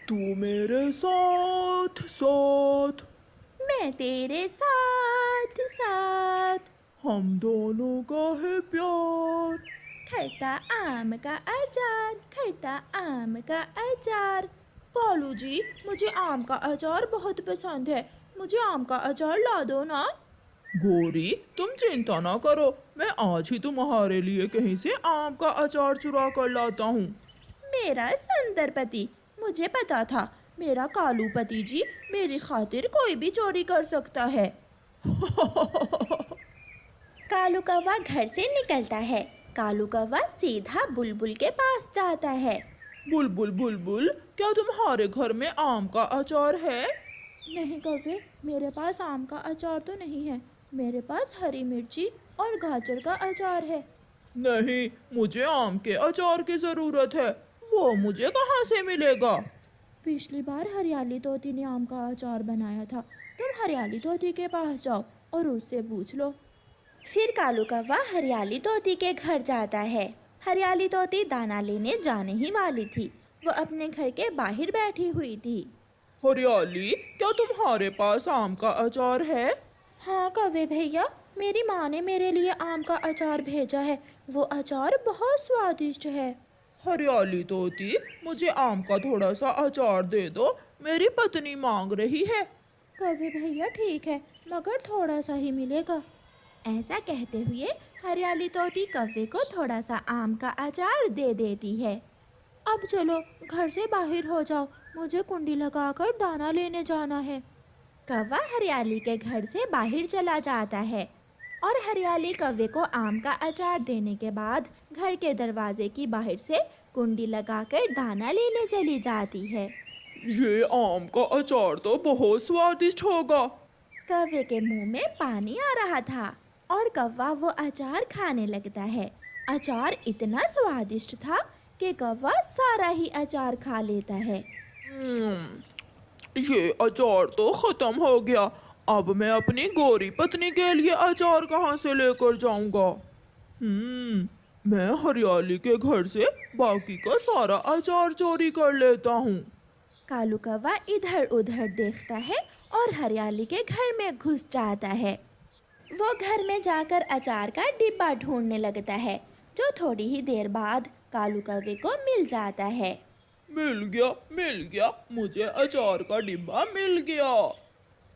तू मेरे साथ साथ, मैं तेरे साथ साथ, हम दोनों का है प्यार। खट्टा आम का अचार, खट्टा आम का अचार। कालू जी, मुझे आम का अचार बहुत पसंद है, मुझे आम का अचार ला दो ना। गोरी, तुम चिंता ना करो, मैं आज ही तुम्हारे लिए कहीं से आम का अचार चुरा कर लाता हूँ। मेरा सुंदर पति, मुझे पता था मेरा कालू पति जी मेरी खातिर कोई भी चोरी कर सकता है। कालू कौवा घर से निकलता है। कालू कौवा सीधा बुलबुल के पास जाता है। बुलबुल बुलबुल, क्या तुम्हारे घर में आम का अचार है? नहीं कौवे, मेरे पास आम का अचार तो नहीं है, मेरे पास हरी मिर्ची और गाजर का अचार है। नहीं, मुझे आम के अचार की जरूरत है, वो मुझे कहाँ से मिलेगा? पिछली बार हरियाली तोती ने आम का अचार बनाया था, तुम हरियाली तोती के पास जाओ और उससे पूछ लो। फिर कालू कौवा हरियाली तोती के घर जाता है। हरियाली तोती दाना लेने जाने ही वाली थी, वो अपने घर के बाहर बैठी हुई थी। हरियाली, क्या तुम्हारे पास आम का अचार है? हाँ कौवे भैया, मेरी माँ ने मेरे लिए आम का अचार भेजा है, वो अचार बहुत स्वादिष्ट है। हरियाली तोती, मुझे आम का थोड़ा सा अचार दे दो, मेरी पत्नी मांग रही है। कौवे भैया ठीक है, मगर थोड़ा सा ही मिलेगा। ऐसा कहते हुए हरियाली तोती कौवे को थोड़ा सा आम का अचार दे देती है। अब चलो घर से बाहर हो जाओ, मुझे कुंडी लगाकर दाना लेने जाना है। कौवा हरियाली के घर से बाहर चला जाता है और हरियाली कौवे को आम का अचार देने के बाद घर के दरवाजे की बाहर से कुंडी लगाकर दाना लेने चली जाती है। ये आम का अचार तो बहुत स्वादिष्ट होगा। कौवे के मुंह में पानी आ रहा था और कौवा वो अचार खाने लगता है। अचार इतना स्वादिष्ट था कि कौवा सारा ही अचार खा लेता है। ये अचार तो खत्म हो गया, अब मैं अपनी गोरी पत्नी के लिए अचार कहाँ से लेकर जाऊंगा? मैं हरियाली के घर से बाकी का सारा अचार चोरी कर लेता हूँ। कालू कौवा इधर उधर देखता है और हरियाली के घर में घुस जाता है। वो घर में जाकर अचार का डिब्बा ढूंढने लगता है, जो थोड़ी ही देर बाद कालू कौवे को मिल जाता है। मिल गया, मुझे अचार का डिब्बा मिल गया।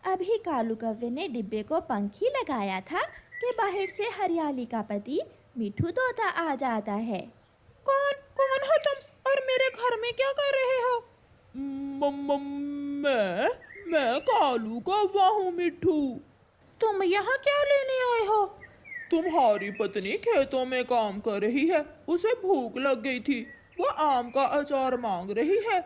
अभी कालू कौवे ने डिब्बे को पंखी लगाया था कि बाहर से हरियाली का पति मिठू तोता आ जाता है। कौन कौन हो तुम और मेरे घर में क्या कर रहे हो? मैं कालू कौवा हूँ मिठू। तुम यहाँ क्या लेने आए हो? तुम्हारी पत्नी खेतों में काम कर रही है, उसे भूख लग गई थी, वो आम का अचार मांग रही है।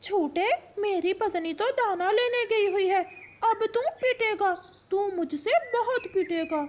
झूठे, मेरी पत्नी तो दाना लेने गई हुई है, अब तू पिटेगा, तू मुझसे बहुत पिटेगा।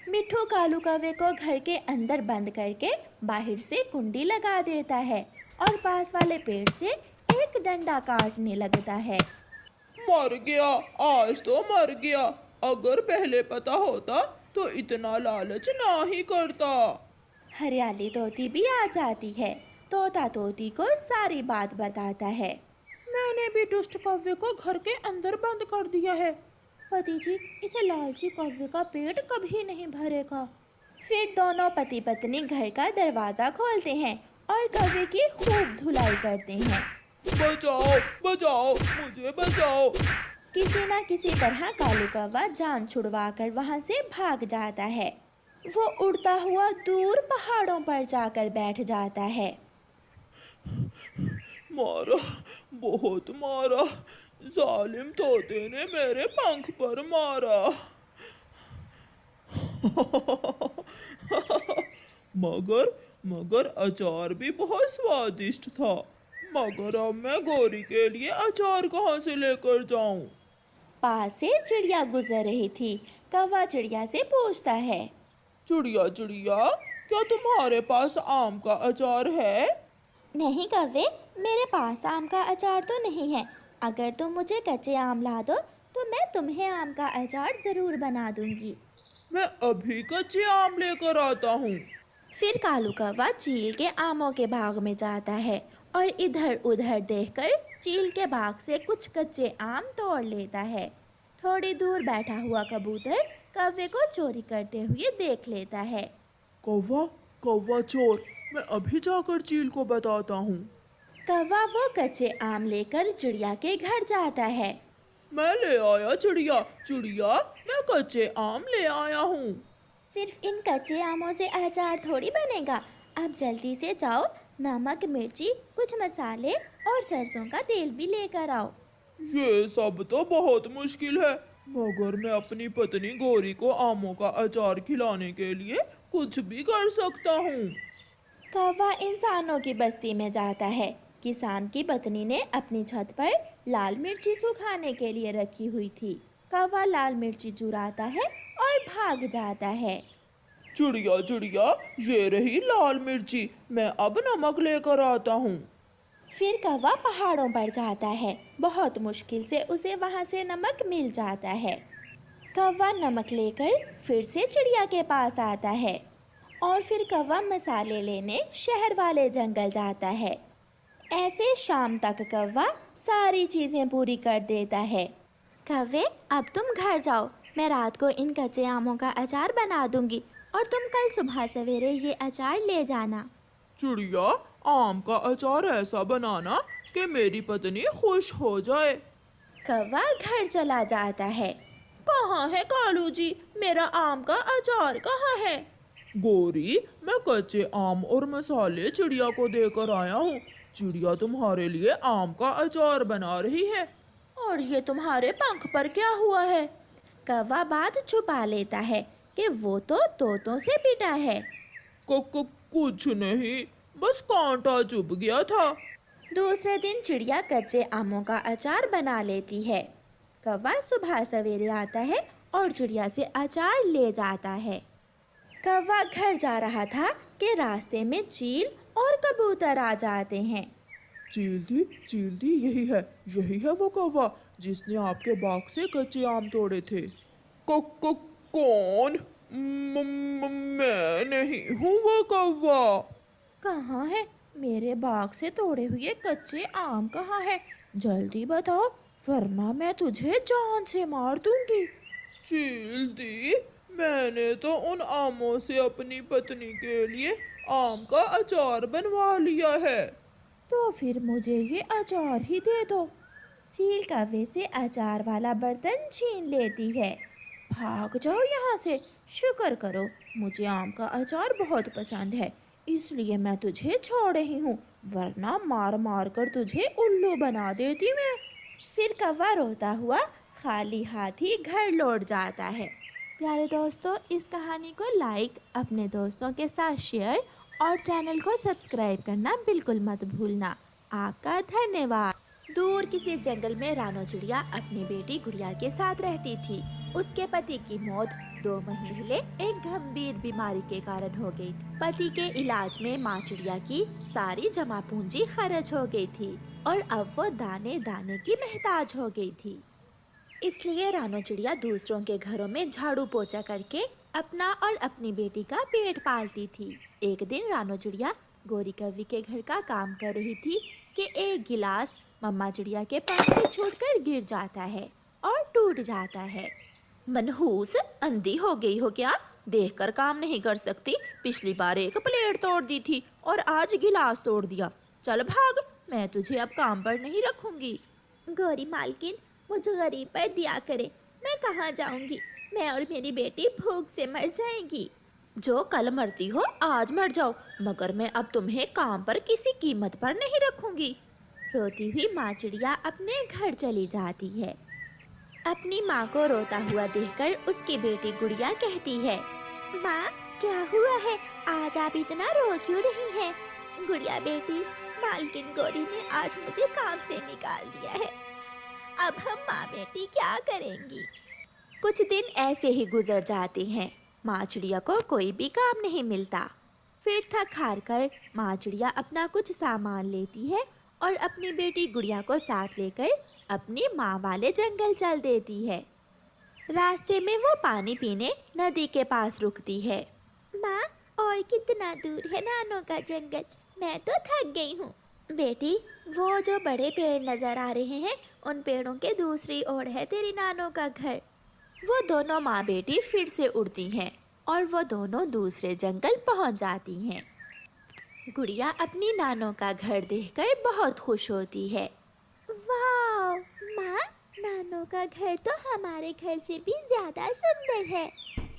मिठू कालू कौवे को घर के अंदर बंद करके बाहर से कुंडी लगा देता है और पास वाले पेड़ से एक डंडा काटने लगता है। मर गया, आज तो मर गया, अगर पहले पता होता तो इतना लालच ना ही करता। हरियाली तोती भी आ जाती है। तोता तोती को सारी बात बताता है। मैंने भी दुष्ट कौवे को घर के अंदर बंद कर दिया है। पति जी, इसे लालची कौवे का पेट कभी नहीं भरेगा। फिर दोनों पति पत्नी घर का दरवाजा खोलते हैं और कौवे की खूब धुलाई करते हैं। बचाओ बचाओ, मुझे बचाओ। किसी न किसी तरह कालू कौवा जान छुड़वाकर वहां से भाग जाता है। वो उड़ता हुआ दूर पहाड़ों पर जाकर बैठ जाता है। मारा, बहुत मारा, जालिम तोते ने मेरे पंख पर मारा। मगर मगर अचार भी बहुत स्वादिष्ट था, मगर अब मैं गोरी के लिए अचार कहाँ से लेकर जाऊं? पास से चिड़िया गुजर रही थी। कौवा चिड़िया से पूछता है। चिड़िया चिड़िया, क्या तुम्हारे पास आम का अचार है? नहीं कौवे, मेरे पास आम का अचार तो नहीं है, अगर तुम मुझे कच्चे आम ला दो तो मैं तुम्हें आम का अचार ज़रूर बना दूंगी। मैं अभी कच्चे आम लेकर आता हूँ। फिर कालू कौवा चील के आमों के बाग में जाता है और इधर उधर देखकर चील के बाग से कुछ कच्चे आम तोड़ लेता है। थोड़ी दूर बैठा हुआ कबूतर कौवे को चोरी करते हुए देख लेता है। कौवा, कौवा चोर, मैं अभी जाकर चील को बताता हूँ। कौवा वो कच्चे आम लेकर चिड़िया के घर जाता है। मैं ले आया चिड़िया, चिड़िया मैं कच्चे आम ले आया हूँ। सिर्फ इन कच्चे आमों से अचार थोड़ी बनेगा। आप जल्दी से जाओ, नमक, मिर्ची, कुछ मसाले और सरसों का तेल भी लेकर आओ। ये सब तो बहुत मुश्किल है, मगर मैं अपनी पत्नी गौरी को आमों का अचार खिलाने के लिए कुछ भी कर सकता हूँ। कौवा इंसानों की बस्ती में जाता है। किसान की पत्नी ने अपनी छत पर लाल मिर्ची सुखाने के लिए रखी हुई थी। कौवा लाल मिर्ची चुराता है और भाग जाता है। चिड़िया, चिड़िया ये रही लाल मिर्ची, मैं अब नमक लेकर आता हूँ। फिर कौवा पहाड़ों पर जाता है। बहुत मुश्किल से उसे वहाँ से नमक मिल जाता है। कौवा नमक लेकर फिर से चिड़िया के पास आता है और फिर कौवा मसाले लेने शहर वाले जंगल जाता है। ऐसे शाम तक कौवा सारी चीज़ें पूरी कर देता है। कौवे, अब तुम घर जाओ, मैं रात को इन कच्चे आमों का अचार बना दूंगी और तुम कल सुबह सवेरे ये अचार ले जाना। चिड़िया, आम का अचार ऐसा बनाना कि मेरी पत्नी खुश हो जाए। कौवा घर चला जाता है। कहाँ है कालू जी, मेरा आम का अचार कहाँ है? गौरी, मैं कच्चे आम और मसाले चिड़िया को देकर आया हूँ। चिड़िया तुम्हारे लिए आम का अचार बना रही है। और ये तुम्हारे पंख पर क्या हुआ है? कौवा बात छुपा लेता है कि वो तो तोतों से पिटा है। कुछ नहीं, बस कांटा चुभ गया था। दूसरे दिन चिड़िया कच्चे आमों का अचार बना लेती है। कौवा सुबह सवेरे आता है और चिड़िया से अचार ले जाता है। कौवा घर जा रहा था कि रास्ते में चील और कबूतर आ जाते हैं। चील दी, यही है वो कौवा जिसने आपके बाग से कच्चे आम तोड़े थे। कौन? मैं नहीं हूँ वो कौवा। कहाँ है? मेरे बाग से तोड़े हुए कच्चे आम कहाँ है? जल्दी बताओ, वरना मैं तुझे जान से मार दूंगी। चील दी, मैंने तो उन आमों से अपनी पत्नी के लिए आम का अचार बनवा लिया है। तो फिर मुझे ये अचार ही दे दो। चील कौवे से अचार वाला बर्तन छीन लेती है। भाग जाओ यहाँ से। शुक्र करो, मुझे आम का अचार बहुत पसंद है, इसलिए मैं तुझे छोड़ रही हूँ, वरना मार मार कर तुझे उल्लू बना देती मैं। फिर कौवा रोता हुआ खाली हाथ ही घर लौट जाता है। प्यारे दोस्तों, इस कहानी को लाइक, अपने दोस्तों के साथ शेयर और चैनल को सब्सक्राइब करना बिल्कुल मत भूलना। आपका धन्यवाद। दूर किसी जंगल में रानो चिड़िया अपनी बेटी गुड़िया के साथ रहती थी। उसके पति की मौत 2 महीने पहले एक गंभीर बीमारी के कारण हो गई थी। पति के इलाज में माँ चिड़िया की सारी जमा पूंजी खर्च हो गई थी और अब वो दाने दाने की मोहताज हो गई थी। इसलिए रानो चिड़िया दूसरों के घरों में झाड़ू पोछा करके अपना और अपनी बेटी का पेट पालती थी। एक दिन रानो चिड़िया गौरी कौवी के घर का काम कर रही थी कि एक गिलास मम्मा चिड़िया के पास से छूटकर गिर जाता है और टूट जाता है। मनहूस, अंधी हो गई हो क्या? देखकर काम नहीं कर सकती? पिछली बार एक प्लेट तोड़ दी थी और आज गिलास तोड़ दिया। चल भाग, मैं तुझे अब काम पर नहीं रखूंगी। गौरी मालकिन, मुझे गरीब पर दिया करे, मैं कहाँ जाऊंगी? मैं और मेरी बेटी भूख से मर जाएंगी। जो कल मरती हो आज मर जाओ, मगर मैं अब तुम्हें काम पर किसी कीमत पर नहीं रखूंगी। रोती हुई माँ चिड़िया अपने घर चली जाती है। अपनी माँ को रोता हुआ देखकर उसकी बेटी गुड़िया कहती है, माँ क्या हुआ है, आज आप इतना रो क्यों रही हैं? गुड़िया बेटी, मालकिन गौरी ने आज मुझे काम से निकाल दिया है, अब हम माँ बेटी क्या करेंगी? कुछ दिन ऐसे ही गुजर जाते हैं। माँ चिड़िया को कोई भी काम नहीं मिलता। फिर थक हार कर माँ चिड़िया अपना कुछ सामान लेती है और अपनी बेटी गुड़िया को साथ लेकर अपनी माँ वाले जंगल चल देती है। रास्ते में वो पानी पीने नदी के पास रुकती है। माँ, और कितना दूर है नानों का जंगल? मैं तो थक गई हूँ। बेटी, वो जो बड़े पेड़ नजर आ रहे हैं, उन पेड़ों के दूसरी ओर है तेरी नानों का घर। वो दोनों माँ बेटी फिर से उड़ती हैं और वो दोनों दूसरे जंगल पहुंच जाती हैं। गुड़िया अपनी नानों का घर देखकर बहुत खुश होती है। वाह माँ, नानों का घर तो हमारे घर से भी ज्यादा सुंदर है।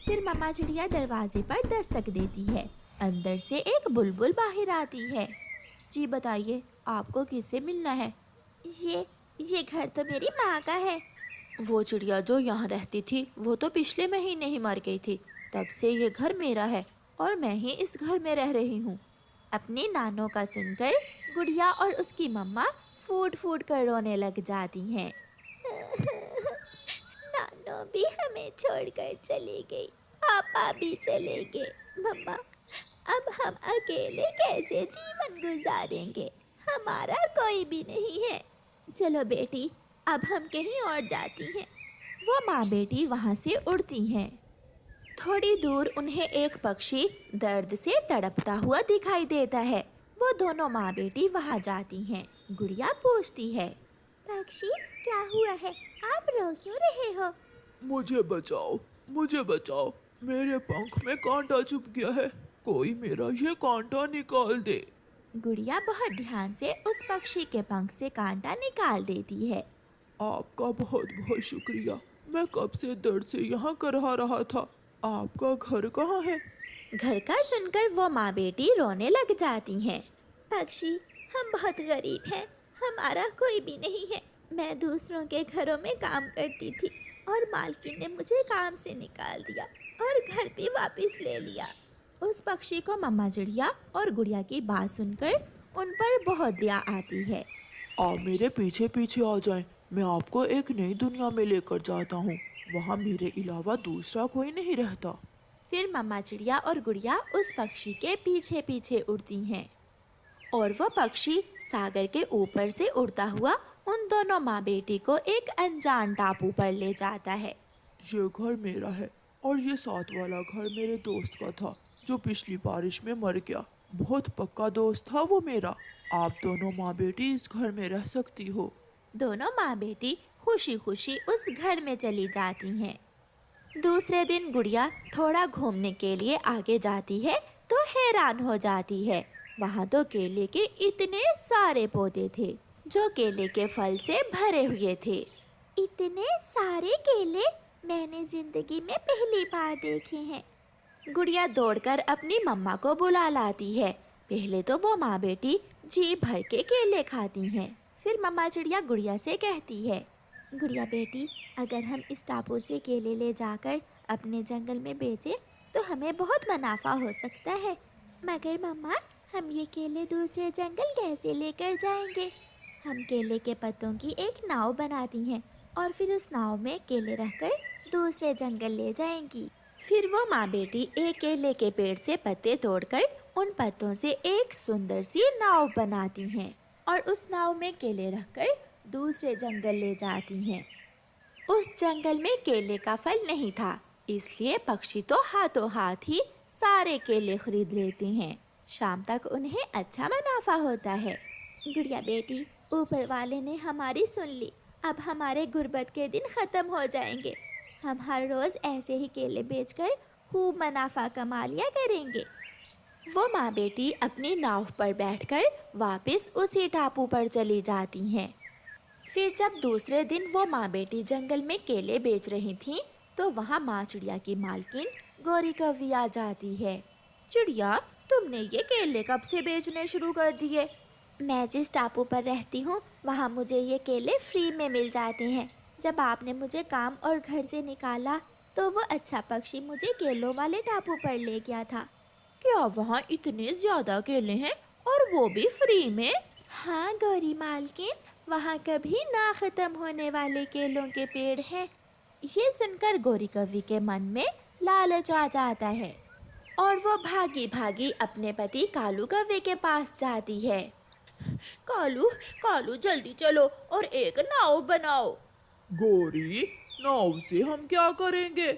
फिर मम्मा चिड़िया दरवाजे पर दस्तक देती है। अंदर से एक बुलबुल बाहर आती है। जी बताइए, आपको किससे मिलना है? ये घर तो मेरी माँ का है। वो चिड़िया जो यहाँ रहती थी वो तो पिछले महीने ही मर गई थी, तब से ये घर मेरा है और मैं ही इस घर में रह रही हूँ। अपनी नानों का सुनकर गुड़िया और उसकी मम्मा फूट फूट कर रोने लग जाती हैं। नानो भी हमें छोड़कर चली गई, पापा भी चले गए। मम्मा, अब हम अकेले कैसे जीवन गुजारेंगे? हमारा कोई भी नहीं है। चलो बेटी, अब हम कहीं और जाती हैं। वो माँ बेटी वहाँ से उड़ती हैं। थोड़ी दूर उन्हें एक पक्षी दर्द से तड़पता हुआ दिखाई देता है। वो दोनों माँ बेटी वहाँ जाती हैं। गुड़िया पूछती है, पक्षी क्या हुआ है? आप रो क्यों रहे हो? मुझे बचाओ, मुझे बचाओ, मेरे पंख में कांटा चुभ गया है, कोई मेरा ये कांटा निकाल दे। गुड़िया बहुत ध्यान से उस पक्षी के पंख से कांटा निकाल देती है। आपका बहुत बहुत शुक्रिया, मैं कब से दर्द से यहाँ करहा रहा था। आपका घर कहाँ है? घर का सुनकर वो माँ बेटी रोने लग जाती हैं। पक्षी, हम बहुत गरीब हैं, हमारा कोई भी नहीं है। मैं दूसरों के घरों में काम करती थी और मालकिन ने मुझे काम से निकाल दिया और घर भी वापस ले लिया। उस पक्षी को मम्मा चिड़िया और गुड़िया की बात सुनकर उन पर बहुत दया आती है। आप मेरे पीछे पीछे आ जाएं, मैं आपको एक नई दुनिया में लेकर जाता हूँ, वहाँ मेरे अलावा दूसरा कोई नहीं रहता। फिर मम्मा चिड़िया और गुड़िया उस पक्षी के पीछे पीछे उड़ती हैं और वह पक्षी सागर के ऊपर से उड़ता हुआ उन दोनों माँ बेटी को एक अनजान टापू पर ले जाता है। ये घर मेरा है और ये साथ वाला घर मेरे दोस्त का था जो पिछली बारिश में मर गया। बहुत पक्का दोस्त था वो मेरा। आप दोनों माँ बेटी इस घर में रह सकती हो। दोनों माँ बेटी खुशी खुशी उस घर में चली जाती हैं। दूसरे दिन गुड़िया थोड़ा घूमने के लिए आगे जाती है तो हैरान हो जाती है। वहाँ तो केले के इतने सारे पौधे थे जो केले के फल से भरे हुए थे। इतने सारे केले मैंने जिंदगी में पहली बार देखे हैं। गुड़िया दौड़कर अपनी मम्मा को बुला लाती है। पहले तो वो माँ बेटी जी भर के केले खाती हैं। फिर मम्मा चिड़िया गुड़िया से कहती है, गुड़िया बेटी, अगर हम इस टापू से केले ले जाकर अपने जंगल में बेचें तो हमें बहुत मुनाफा हो सकता है। मगर मम्मा, हम ये केले दूसरे जंगल कैसे लेकर जाएंगे? हम केले के पत्तों की एक नाव बनाती हैं और फिर उस नाव में केले रखकर दूसरे जंगल ले जाएंगी। फिर वो माँ बेटी एक केले के पेड़ से पत्ते तोड़कर उन पत्तों से एक सुंदर सी नाव बनाती हैं और उस नाव में केले रखकर दूसरे जंगल ले जाती हैं। उस जंगल में केले का फल नहीं था, इसलिए पक्षी तो हाथों हाथ ही सारे केले खरीद लेते हैं। शाम तक उन्हें अच्छा मुनाफा होता है। गुड़िया बेटी, ऊपर वाले ने हमारी सुन ली। अब हमारे गुर्बत के दिन ख़त्म हो जाएंगे। हम हर रोज़ ऐसे ही केले बेचकर खूब मुनाफा कमा लिया करेंगे। वो माँ बेटी अपनी नाव पर बैठकर वापस उसी टापू पर चली जाती हैं। फिर जब दूसरे दिन वो माँ बेटी जंगल में केले बेच रही थीं, तो वहाँ माँ चिड़िया की मालकिन गौरी कौवी आ जाती है। चिड़िया, तुमने ये केले कब से बेचने शुरू कर दिए? मैं जिस टापू पर रहती हूँ वहाँ मुझे ये केले फ्री में मिल जाते हैं। जब आपने मुझे काम और घर से निकाला तो वो अच्छा पक्षी मुझे केलों वाले टापू पर ले गया था। क्या वहाँ इतने ज़्यादा केले हैं और वो भी फ्री में? हाँ गौरी मालकिन, वहाँ कभी ना ख़त्म होने वाले केलों के पेड़ हैं। ये सुनकर गौरी कौवी के मन में लालच आ जाता है और वो भागी भागी अपने पति कालू कौवे के पास जाती है। कालू, कालू जल्दी चलो और एक नाव बनाओ। गौरी, नाव से हम क्या करेंगे?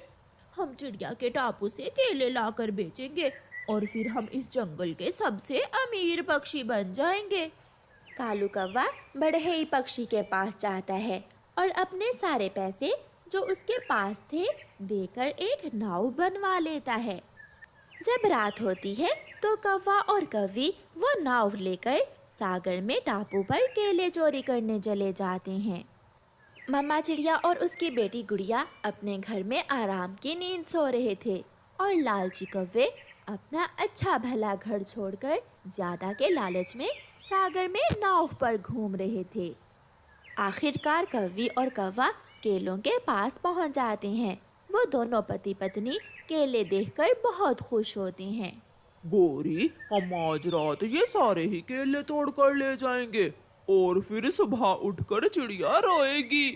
हम चिड़िया के टापू से केले लाकर बेचेंगे और फिर हम इस जंगल के सबसे अमीर पक्षी बन जाएंगे। कालू कौवा बढ़ई पक्षी के पास जाता है और अपने सारे पैसे जो उसके पास थे देकर एक नाव बनवा लेता है। जब रात होती है तो कौवा और कौवी वो नाव लेकर सागर में टापू पर केले चोरी करने चले जाते हैं। मम्मा चिड़िया और उसकी बेटी गुड़िया अपने घर में आराम की नींद सो रहे थे और लालची कौवे अपना अच्छा भला घर छोड़कर ज्यादा के लालच में सागर में नाव पर घूम रहे थे। आखिरकार कौवी और कौवा केलों के पास पहुंच जाते हैं। वो दोनों पति पत्नी केले देखकर बहुत खुश होते हैं। गोरी, हम आज रात ये सारे ही केले तोड़ कर ले जाएंगे और फिर सुबह उठकर चिड़िया रोएगी।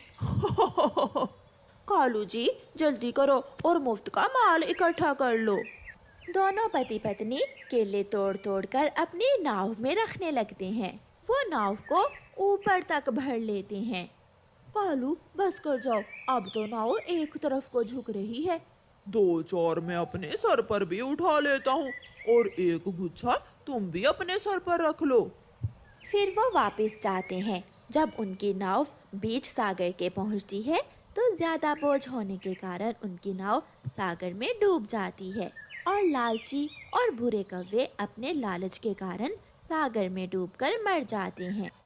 कालू जी जल्दी करो और मुफ्त का माल इकट्ठा कर लो। दोनों पति पत्नी केले तोड़ तोड़ कर अपनी नाव में रखने लगते हैं। वो नाव को ऊपर तक भर लेते हैं। कालू बस कर जाओ, अब तो नाव एक तरफ को झुक रही है। 2-4 मैं अपने सर पर भी उठा लेता हूँ और एक गुच्छा तुम भी अपने सर पर रख लो। फिर वो वापस जाते हैं। जब उनकी नाव बीच सागर के पहुंचती है तो ज्यादा बोझ होने के कारण उनकी नाव सागर में डूब जाती है और लालची और बुरे कौवे अपने लालच के कारण सागर में डूबकर मर जाते हैं।